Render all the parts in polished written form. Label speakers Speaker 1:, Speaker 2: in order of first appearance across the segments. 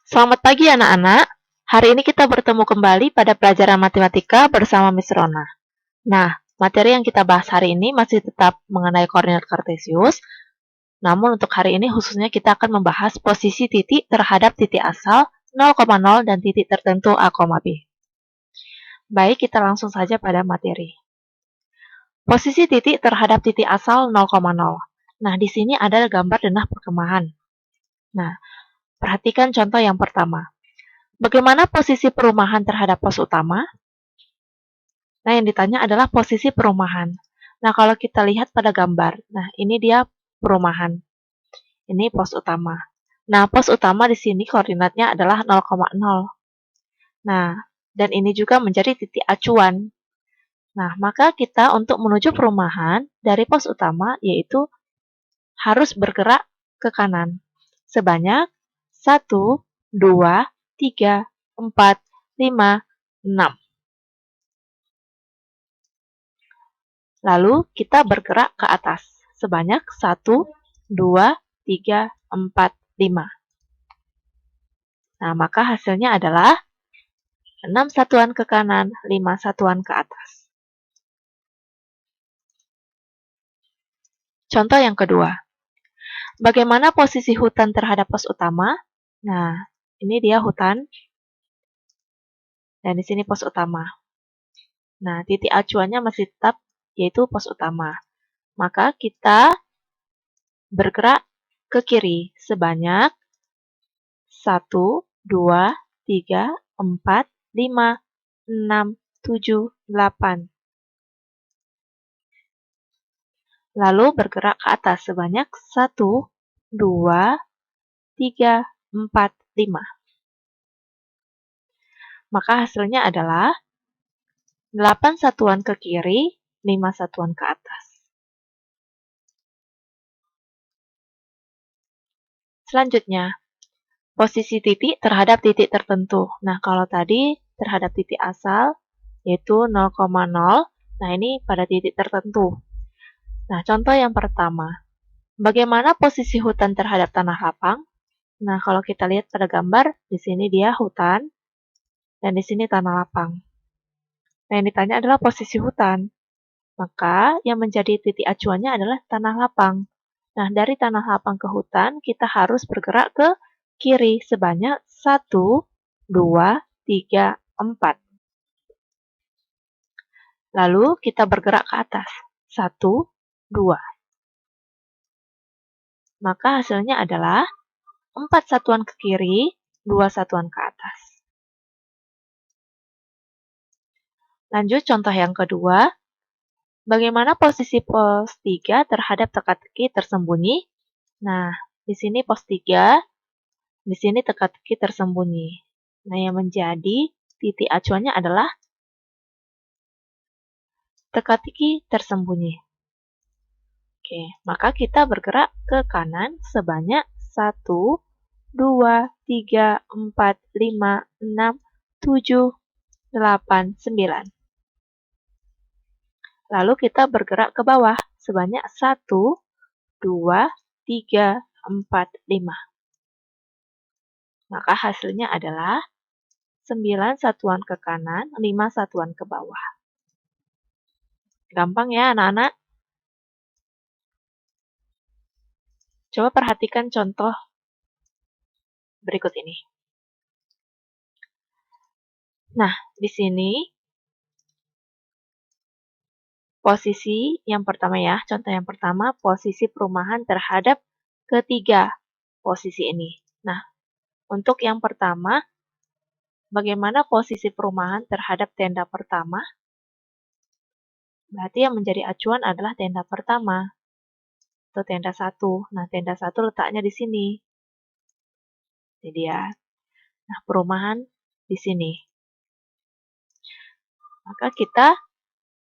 Speaker 1: Selamat pagi anak-anak. Hari ini kita bertemu kembali pada pelajaran matematika bersama Miss Rona. Nah, materi yang kita bahas hari ini masih tetap mengenai koordinat kartesius. Namun untuk hari ini khususnya kita akan membahas posisi titik terhadap titik asal 0,0 dan titik tertentu A, B. Baik, kita langsung saja pada materi. Posisi titik terhadap titik asal 0,0. Nah, di sini ada gambar denah perkemahan. Nah, perhatikan contoh yang pertama. Bagaimana posisi perumahan terhadap pos utama? Nah, yang ditanya adalah posisi perumahan. Nah, kalau kita lihat pada gambar, nah ini dia perumahan. Ini pos utama. Nah, pos utama di sini koordinatnya adalah 0,0. Nah, dan ini juga menjadi titik acuan. Nah, maka kita untuk menuju perumahan dari pos utama yaitu harus bergerak ke kanan sebanyak 1, 2, 3, 4, 5, 6. Lalu kita bergerak ke atas sebanyak 1, 2, 3, 4, 5. Nah, maka hasilnya adalah 6 satuan ke kanan, 5 satuan ke atas. Contoh yang kedua. Bagaimana posisi hutan terhadap pos utama? Nah, ini dia hutan. Dan di sini pos utama. Nah, titik acuannya masih tetap yaitu pos utama. Maka kita bergerak ke kiri sebanyak 1, 2, 3, 4, 5, 6, 7, 8. Lalu bergerak ke atas sebanyak 1, 2, 3, 4, 5. Maka hasilnya adalah 8 satuan ke kiri, 5 satuan ke atas. Selanjutnya, posisi titik terhadap titik tertentu. Nah, kalau tadi terhadap titik asal, yaitu 0,0, nah ini pada titik tertentu. Nah, contoh yang pertama. Bagaimana posisi hutan terhadap tanah lapang? Nah, kalau kita lihat pada gambar, di sini dia hutan, dan di sini tanah lapang. Nah, yang ditanya adalah posisi hutan. Maka, yang menjadi titik acuannya adalah tanah lapang. Nah, dari tanah lapang ke hutan, kita harus bergerak ke kiri sebanyak 1, 2, 3, 4. Lalu, kita bergerak ke atas. 1, 2. Maka hasilnya adalah 4 satuan ke kiri, 2 satuan ke atas. Lanjut contoh yang kedua. Bagaimana posisi pos 3 terhadap teka-teki tersembunyi? Nah, di sini pos 3, di sini teka-teki tersembunyi. Nah, yang menjadi titik acuannya adalah teka-teki tersembunyi. Oke, maka kita bergerak ke kanan sebanyak 1, 2, 3, 4, 5, 6, 7, 8, 9. Lalu kita bergerak ke bawah sebanyak 1, 2, 3, 4, 5. Maka hasilnya adalah 9 satuan ke kanan, 5 satuan ke bawah. Gampang ya anak-anak? Coba perhatikan contoh berikut ini. Nah, di sini posisi yang pertama ya, contoh yang pertama posisi perumahan terhadap ketiga posisi ini. Nah, untuk yang pertama, bagaimana posisi perumahan terhadap tenda pertama? Berarti yang menjadi acuan adalah tenda pertama, atau tenda 1. Nah, tenda 1 letaknya di sini. Jadi ya, nah perumahan di sini. Maka kita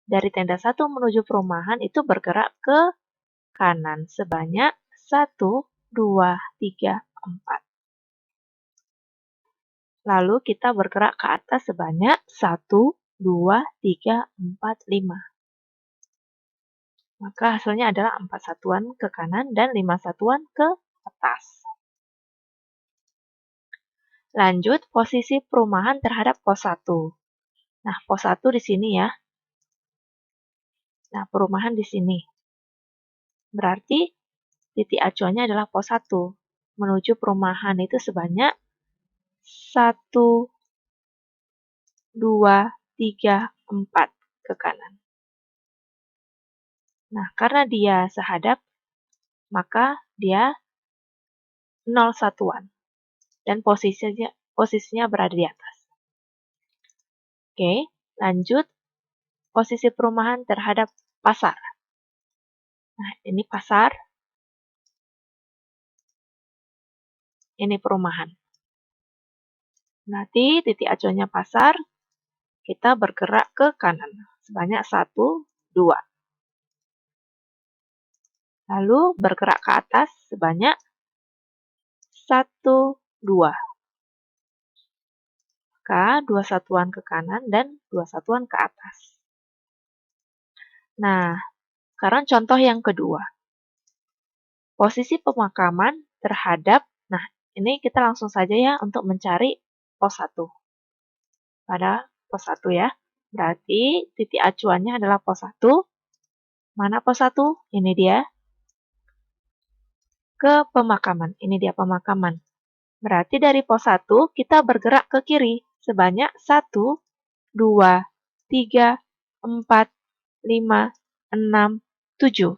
Speaker 1: dari tenda 1 menuju perumahan itu bergerak ke kanan sebanyak 1, 2, 3, 4. Lalu kita bergerak ke atas sebanyak 1, 2, 3, 4, 5. Maka hasilnya adalah 4 satuan ke kanan dan 5 satuan ke atas. Lanjut, posisi perumahan terhadap pos 1. Nah, pos 1 di sini ya. Nah, perumahan di sini. Berarti titik acuannya adalah pos 1. Menuju perumahan itu sebanyak 1, 2, 3, 4 ke kanan. Nah, karena dia sehadap, maka dia 0 satuan. Dan posisinya berada di atas. Oke, lanjut. Posisi perumahan terhadap pasar. Nah, ini pasar. Ini perumahan. Berarti titik acuannya pasar, kita bergerak ke kanan. Sebanyak 1, 2. Lalu bergerak ke atas sebanyak 1, 2. Maka 2 satuan ke kanan dan 2 satuan ke atas. Nah, sekarang contoh yang kedua. Posisi pemakaman terhadap, nah ini kita langsung saja ya untuk mencari pos 1. Pada pos 1 ya. Berarti titik acuannya adalah pos 1. Mana pos 1? Ini dia. Ke pemakaman. Ini dia pemakaman. Berarti dari pos 1 kita bergerak ke kiri. Sebanyak 1, 2, 3, 4, 5, 6, 7.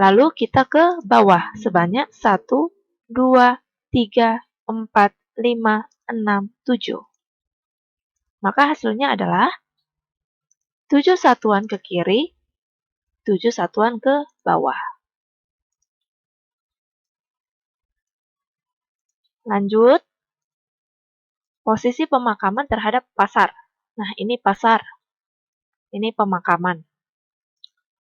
Speaker 1: Lalu kita ke bawah sebanyak 1, 2, 3, 4, 5, 6, 7. Maka hasilnya adalah 7 satuan ke kiri, 7 satuan ke bawah. Lanjut, posisi pemakaman terhadap pasar. Nah, ini pasar. Ini pemakaman.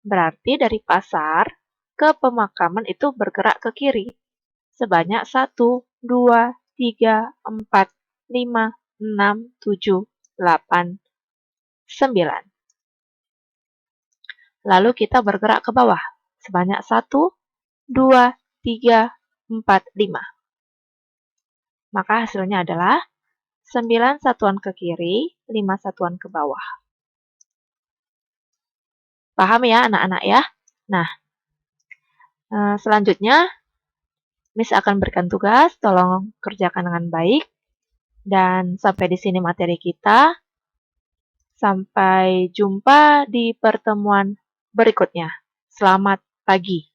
Speaker 1: Berarti dari pasar ke pemakaman itu bergerak ke kiri. Sebanyak 1, 2, 3, 4, 5, 6, 7, 8, 9. Lalu kita bergerak ke bawah. Sebanyak 1, 2, 3, 4, 5. Maka hasilnya adalah 9 satuan ke kiri, 5 satuan ke bawah. Paham ya anak-anak ya? Nah, selanjutnya Miss akan berikan tugas, tolong kerjakan dengan baik. Dan sampai di sini materi kita. Sampai jumpa di pertemuan berikutnya. Selamat pagi.